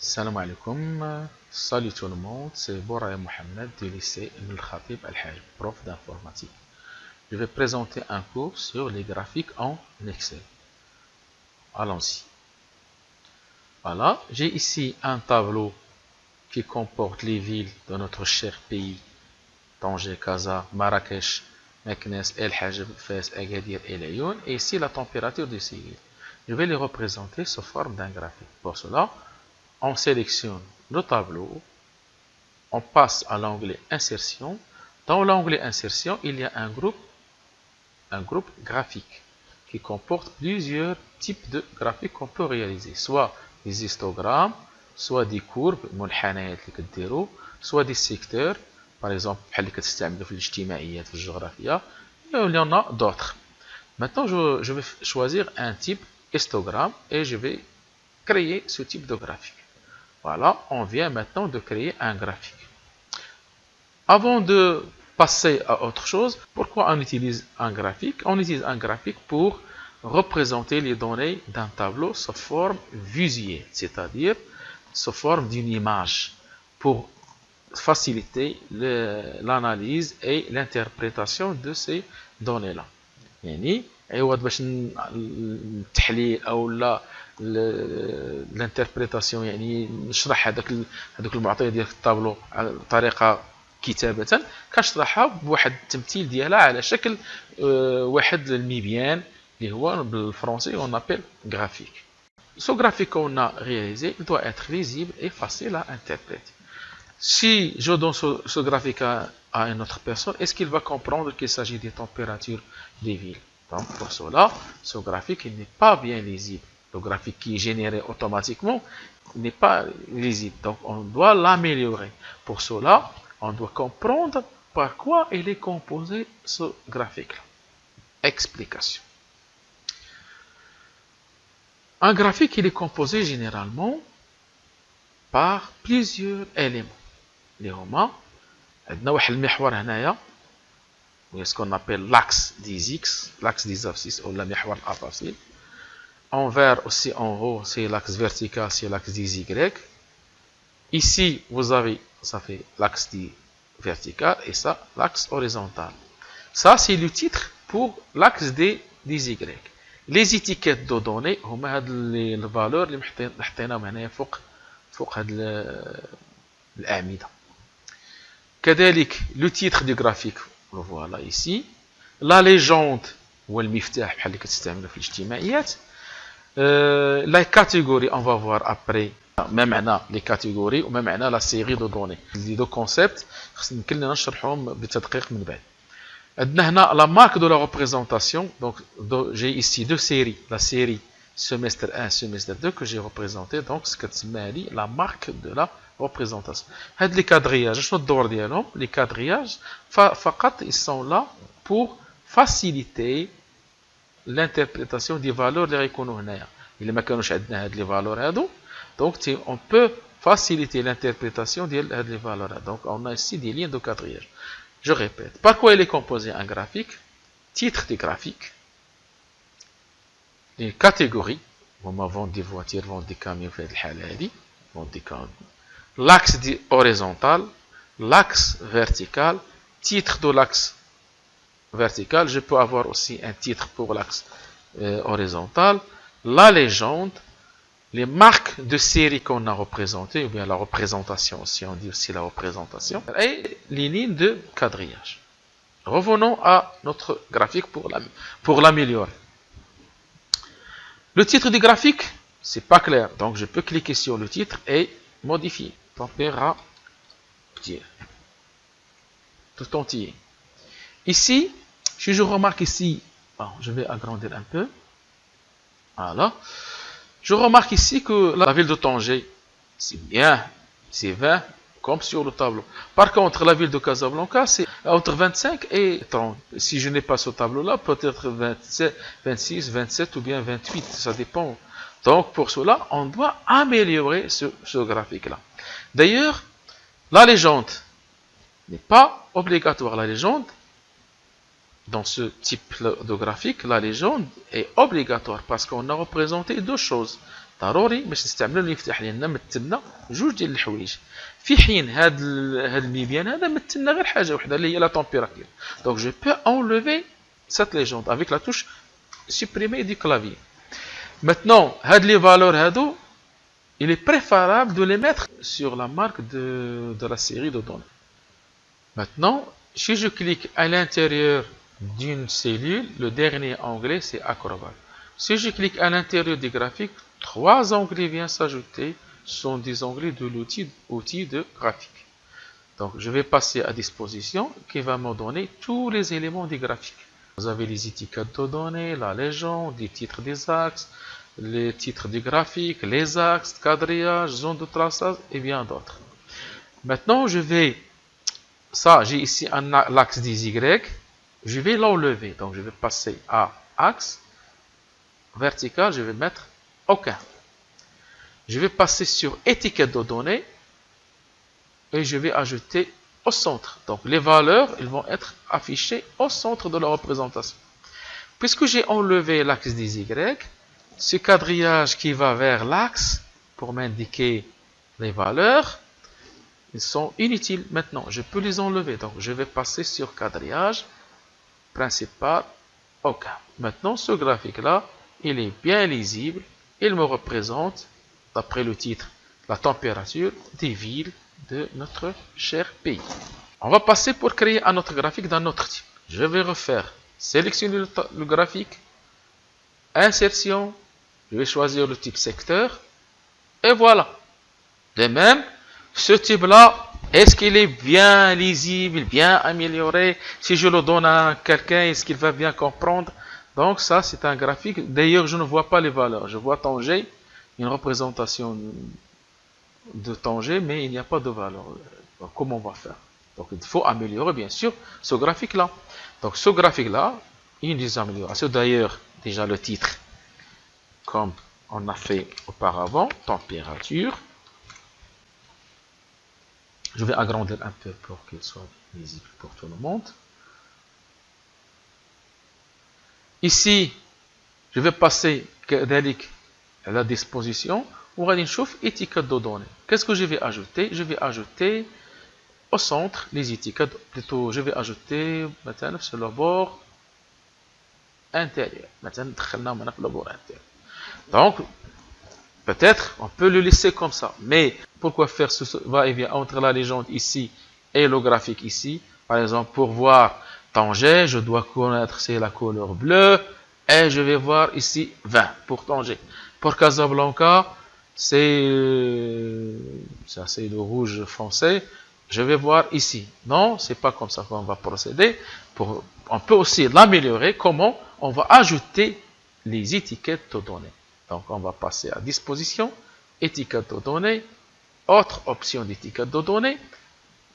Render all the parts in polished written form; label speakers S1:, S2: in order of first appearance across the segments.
S1: Salam alaikum, salut tout le monde, c'est Bouraï Mohamed du lycée Ibn Khatib Al-Hajj, prof d'informatique. Je vais présenter un cours sur les graphiques en Excel. Allons-y. Voilà, j'ai ici un tableau qui comporte les villes de notre cher pays, Tanger, Casa, Marrakech, Meknès, El Hajj, Fès, Agadir et Lyon, et ici la température de ces villes. Je vais les représenter sous forme d'un graphique. Pour cela, on sélectionne le tableau, on passe à l'onglet Insertion. Dans l'onglet Insertion, il y a un groupe graphique qui comporte plusieurs types de graphiques qu'on peut réaliser, soit des histogrammes, soit des courbes, soit des secteurs, par exemple, il y en a d'autres. Maintenant, je vais choisir un type histogramme et je vais créer ce type de graphique. Voilà, on vient maintenant de créer un graphique. Avant de passer à autre chose, pourquoi on utilise un graphique? On utilise un graphique pour représenter les données d'un tableau sous forme visuelle, c'est-à-dire sous forme d'une image, pour faciliter l'analyse et l'interprétation de ces données-là. يعني عوض باش التحليل او لا الانتربريتاسيون يعني نشرح هذوك المعطيات ديال الطابلو بطريقه كتابه كنشرحها بواحد التمثيل ديالها على شكل واحد المبيان اللي هو بالفرنسي on appelle graphique. Ce graphique qu'on a réalisé doit être lisible et facile à interpréter. Si je donne ce graphique à une autre personne, est-ce qu'il va comprendre qu'il s'agit des températures des villes? Donc pour cela, ce graphique n'est pas bien lisible. Le graphique qui est généré automatiquement n'est pas lisible. Donc on doit l'améliorer. Pour cela, on doit comprendre par quoi il est composé ce graphique-là. Explication. Un graphique, il est composé généralement par plusieurs éléments. اللي هما عندنا واحد المحور هنايا وهي ce qu'on appelle l'axe des x, l'axe des abscisses ou la محور الابسيل. En vert aussi en haut, c'est l'axe vertical, c'est l'axe des y. Ici, vous avez, ça fait l'axe des vertical et ça, l'axe horizontal. Ça, c'est le titre pour l'axe des y. Les étiquettes de données هما هاد الفالور اللي حطيناهم هنايا فوق هاد الأعمدة. كذلك le titre du graphique, le voilà ici. La légende هو المفتاح بحال اللي كتستعملوا في الاجتماعيات. La catégorie, on va voir après ما معنى les catégories وما معنى la série de données. Les deux concepts يمكن لنا نشرحهم بتدقيق من بعد. عندنا هنا la marque de la représentation. Donc j'ai ici deux séries, la série semestre 1 semestre 2 que j'ai représenté. Donc ce كتسمى la marque de la représentation. هاد les quadrillages شنو الدور ديالهم؟ les quadrillages فقط ils sont là pour faciliter l'interprétation des valeurs اللي غيكونوا هنايا. الا ما كانوش عندنا هاد les valeurs هادو donc on peut faciliter l'interprétation ديال هاد les valeurs. Donc on a ici des lignes de quadrillage. Je répète, par quoi il est composé un graphique? Titre du graphique, les catégories, vente des voitures, vente des camions, vente des camions. L'axe horizontal, l'axe vertical, titre de l'axe vertical, je peux avoir aussi un titre pour l'axe horizontal, la légende, les marques de série qu'on a représentées, ou bien la représentation aussi, on dit aussi la représentation, et les lignes de quadrillage. Revenons à notre graphique pour l'améliorer. Le titre du graphique, c'est pas clair, donc je peux cliquer sur le titre et modifier. Température. Tout entier. Ici, si je remarque ici, je vais agrandir un peu. Voilà. Je remarque ici que la ville de Tanger, c'est bien, c'est 20 comme sur le tableau. Par contre, la ville de Casablanca, c'est entre 25 et 30. Si je n'ai pas ce tableau-là, peut-être 27, 26, 27 ou bien 28, ça dépend. Donc, pour cela, on doit améliorer ce graphique-là. D'ailleurs, la légende n'est pas obligatoire. La légende, dans ce type de graphique, la légende est obligatoire parce qu'on a représenté deux choses. ضروري باش نستعملو اللي يفتح لنا مثلنا جوج ديال الحوايج في حين هاد الميديان هذا مثلنا غير حاجه وحده اللي هي لا تمبيراتور. دونك جو بو انليفي cette légende avec la touche supprimer du clavier. Maintenant هاد لي فالور هادو il est préférable de les mettre sur la marque de la série de données. Maintenant si je clique à l'intérieur d'une cellule, le dernier onglet c'est Acrobat. Si je clique à l'intérieur des graphiques, 3 onglets viennent s'ajouter. Ce sont des onglets de l'outil de graphique. Donc je vais passer à disposition qui va me donner tous les éléments des graphiques. Vous avez les étiquettes de données, la légende, les titres des axes, les titres du graphique, les axes, quadrillage, zone de traçage et bien d'autres. Maintenant je vais, ça j'ai ici l'axe des Y, je vais l'enlever. Donc je vais passer à axe vertical, je vais mettre aucun. Je vais passer sur étiquette de données et je vais ajouter au centre. Donc les valeurs, elles vont être affichées au centre de la représentation. Puisque j'ai enlevé l'axe des Y, ce quadrillage qui va vers l'axe pour m'indiquer les valeurs, ils sont inutiles maintenant. Je peux les enlever. Donc je vais passer sur quadrillage principal, aucun. Maintenant ce graphique-là, il est bien lisible. Il me représente, d'après le titre, la température des villes de notre cher pays. On va passer pour créer un autre graphique d'un autre type. Je vais refaire, sélectionner le graphique, insertion, je vais choisir le type secteur, et voilà. De même, ce type-là, est-ce qu'il est bien lisible, bien amélioré? Si je le donne à quelqu'un, est-ce qu'il va bien comprendre? Donc ça, c'est un graphique. D'ailleurs, je ne vois pas les valeurs. Je vois Tanger, une représentation de Tanger, mais il n'y a pas de valeur. Donc, comment on va faire? Donc il faut améliorer, bien sûr, ce graphique-là. Donc ce graphique-là, une des améliorations. D'ailleurs, déjà le titre, comme on a fait auparavant, température. Je vais agrandir un peu pour qu'il soit visible pour tout le monde. Ici, je vais passer à la disposition. On va dire étiquette de données. Qu'est-ce que je vais ajouter? Je vais ajouter au centre les étiquettes. Plutôt, je vais ajouter maintenant sur le bord intérieur. Maintenant, le bord intérieur. Donc, peut-être on peut le laisser comme ça. Mais pourquoi faire ce va-et-vient entre la légende ici et le graphique ici? Par exemple, pour voir Tanger, je dois connaître c'est la couleur bleue et je vais voir ici 20 pour Tanger. Pour Casablanca, c'est le rouge foncé. Je vais voir ici. Non, c'est pas comme ça qu'on va procéder. On peut aussi l'améliorer. Comment? On va ajouter les étiquettes de données. Donc on va passer à disposition, étiquette de données, autre option d'étiquette de données.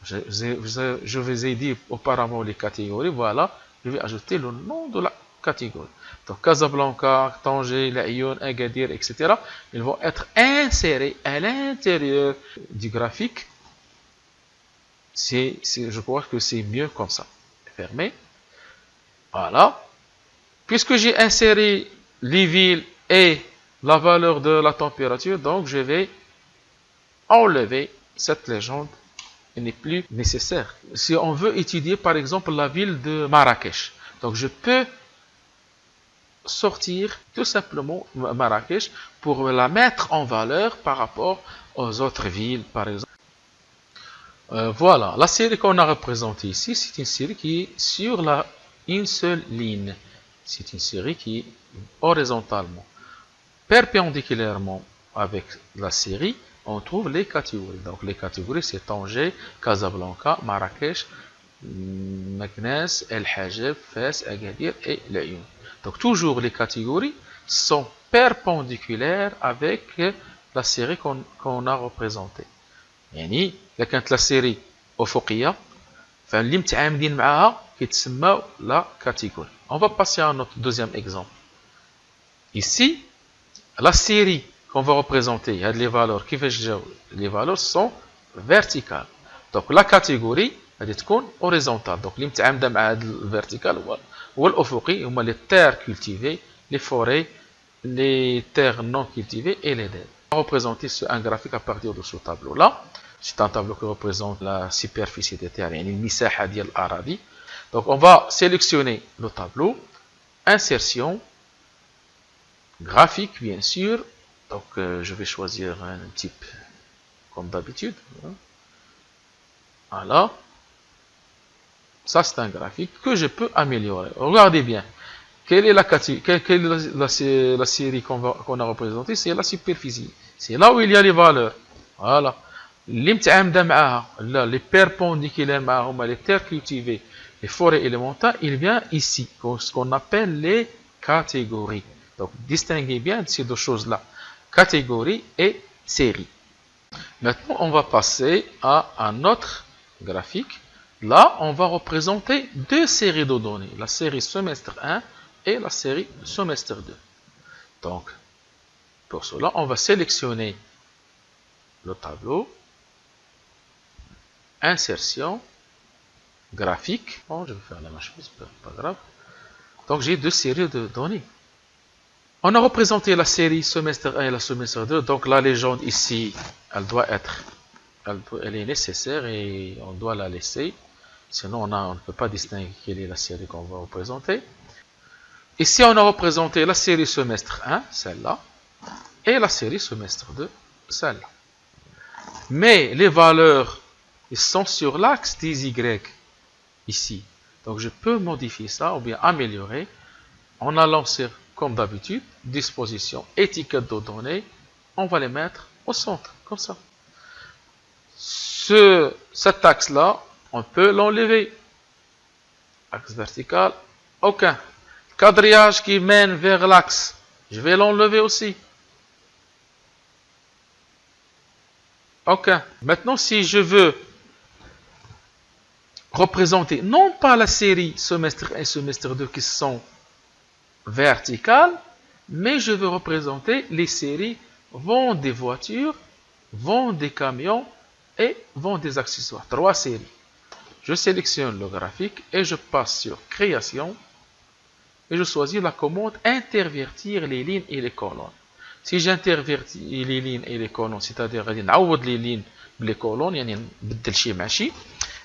S1: Je vous ai dit auparavant les catégories, voilà, je vais ajouter le nom de la catégorie. Donc Casablanca, Tanger, Laayoune, Agadir, etc. Ils vont être insérés à l'intérieur du graphique. Je crois que c'est mieux comme ça. Fermé. Voilà. Puisque j'ai inséré les villes et la valeur de la température, donc je vais enlever cette légende. Elle n'est plus nécessaire. Si on veut étudier par exemple la ville de Marrakech, donc je peux sortir tout simplement Marrakech pour la mettre en valeur par rapport aux autres villes par exemple. Voilà, la série qu'on a représentée ici, c'est une série qui est sur une seule ligne. C'est une série qui est horizontalement, perpendiculairement avec la série. On trouve les catégories. Donc les catégories, c'est Tanger, Casablanca, Marrakech, Meknès, El Hajeb, Fès, Agadir et Laayoune. Donc toujours les catégories sont perpendiculaires avec la série qu'on a représentée. يعني إذا كانت la série أفقية فاللي متعامدين معها كيتسمى la catégorie. On va passer à notre deuxième exemple. Ici, la série qu'on va représenter, il y a les valeurs. Les valeurs sont verticales. Donc la catégorie elle est horizontale. Donc اللي متعامده مع هذا الفيرتيكال هو الأفقي هما les terres cultivées, les forêts, les terres non cultivées et les dettes. On va représenter un graphique à partir de ce tableau-là. C'est un tableau qui représente la superficie des terres, donc on va sélectionner le tableau, insertion, graphique bien sûr, donc je vais choisir un type comme d'habitude. Voilà, ça c'est un graphique que je peux améliorer. Regardez bien, quelle est la série qu'on a représentée? C'est la superficie, c'est là où il y a les valeurs. Voilà, les perpendiculaires, les terres cultivées, les forêts et les montagnes, il vient ici, ce qu'on appelle les catégories. Donc, distinguez bien ces deux choses-là, catégorie et série. Maintenant, on va passer à un autre graphique. Là, on va représenter deux séries de données, la série semestre 1 et la série semestre 2. Donc, pour cela, on va sélectionner le tableau, insertion, graphique. Bon, je vais faire la même chose, pas grave. Donc, j'ai deux séries de données. On a représenté la série semestre 1 et la semestre 2. Donc, la légende ici, elle est nécessaire et on doit la laisser. Sinon, on ne peut pas distinguer quelle est la série qu'on va représenter. Ici, on a représenté la série semestre 1, celle-là, et la série semestre 2, celle-là. Mais les valeurs, ils sont sur l'axe des Y, ici. Donc, je peux modifier ça ou bien améliorer en allant sur, comme d'habitude, disposition, étiquette de données. On va les mettre au centre, comme ça. Cet axe-là, on peut l'enlever. Axe vertical, aucun. Quadrillage qui mène vers l'axe, je vais l'enlever aussi. Aucun. Maintenant, si je veux représenter non pas la série semestre 1 et semestre 2 qui sont verticales, mais je veux représenter les séries vont des voitures, vont des camions et vont des accessoires. Trois séries. Je sélectionne le graphique et je passe sur création et je choisis la commande intervertir les lignes et les colonnes. Si j'intervertis les lignes et les colonnes, c'est-à-dire نعوض les lignes les colonnes, يعني نبدل شيء مع شيء،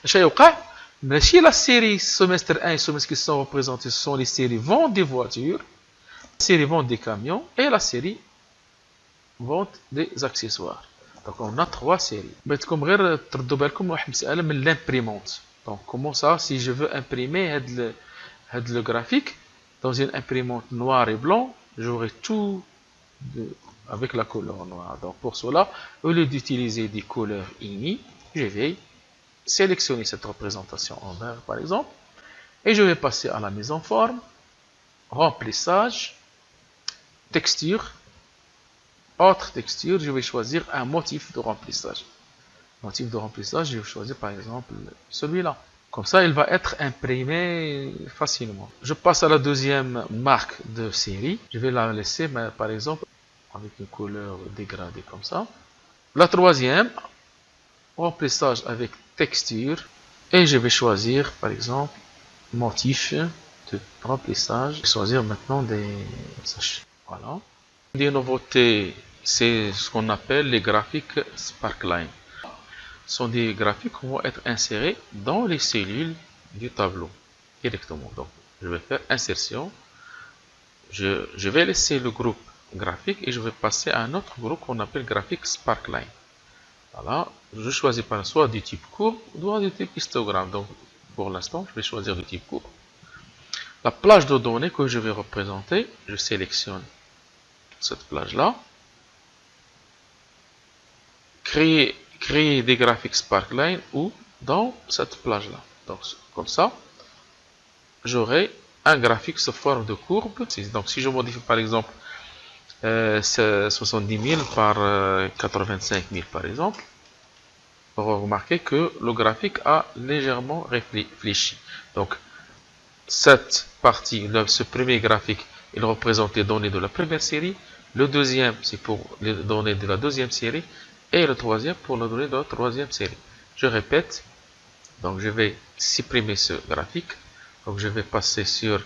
S1: اش يوقع؟ ماشي la série semestre 1 et semestre qui sont représentés, ce sont les séries vente des voitures, la série vente des camions et la série vente des accessoires. Donc on a trois séries. بغيتكم غير تردوا بالكم واحد المسألة من l'imprimante. Donc comment ça, si je veux imprimer le graphique dans une imprimante noir et blanc, j'aurai tout avec la couleur noire. Donc pour cela, au lieu d'utiliser des couleurs INI, je vais sélectionner cette représentation en vert par exemple, et je vais passer à la mise en forme, remplissage, texture, autre texture, je vais choisir un motif de remplissage. Motif de remplissage, je vais choisir par exemple celui-là. Comme ça, il va être imprimé facilement. Je passe à la deuxième marque de série. Je vais la laisser, par exemple, avec une couleur dégradée comme ça. La troisième, remplissage avec texture. Et je vais choisir, par exemple, motif de remplissage. Je vais choisir maintenant des saches. Voilà. Des nouveautés, c'est ce qu'on appelle les graphiques Sparkline. Ce sont des graphiques qui vont être insérés dans les cellules du tableau directement. Donc, je vais faire insertion. Je vais laisser le groupe graphique et je vais passer à un autre groupe qu'on appelle graphique Sparkline. Voilà. Je choisis par soit du type courbe ou du type histogramme. Donc, pour l'instant, je vais choisir le type courbe. La plage de données que je vais représenter, je sélectionne cette plage-là. Créer des graphiques Sparkline ou dans cette plage-là. Donc, comme ça, j'aurai un graphique sous forme de courbe. Donc, si je modifie par exemple 70 000 par 85 000 par exemple, on va remarquer que le graphique a légèrement réfléchi. Donc, cette partie, ce premier graphique, il représente les données de la première série. Le deuxième, c'est pour les données de la deuxième série. Et le troisième pour les données de la troisième série. Je répète. Donc, je vais supprimer ce graphique. Donc, je vais passer sur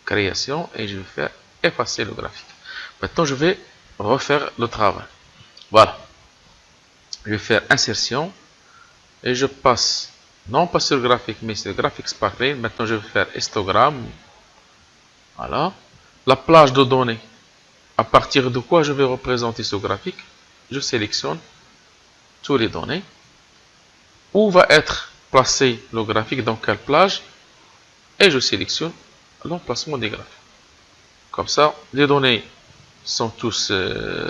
S1: création et je vais faire effacer le graphique. Maintenant, je vais refaire le travail. Voilà. Je vais faire insertion et je passe, non pas sur graphique, mais sur graphics sparkling. Maintenant, je vais faire histogramme. Voilà. La plage de données. À partir de quoi je vais représenter ce graphique? Je sélectionne toutes les données. Où va être placé le graphique, dans quelle plage? Et je sélectionne l'emplacement des graphiques. Comme ça, les données sont tous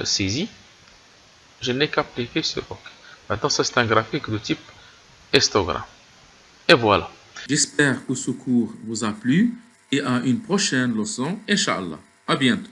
S1: saisies. Je n'ai qu'à cliquer sur OK. Maintenant, ça c'est un graphique de type histogramme. Et voilà.
S2: J'espère que ce cours vous a plu et à une prochaine leçon, Inch'Allah. À bientôt.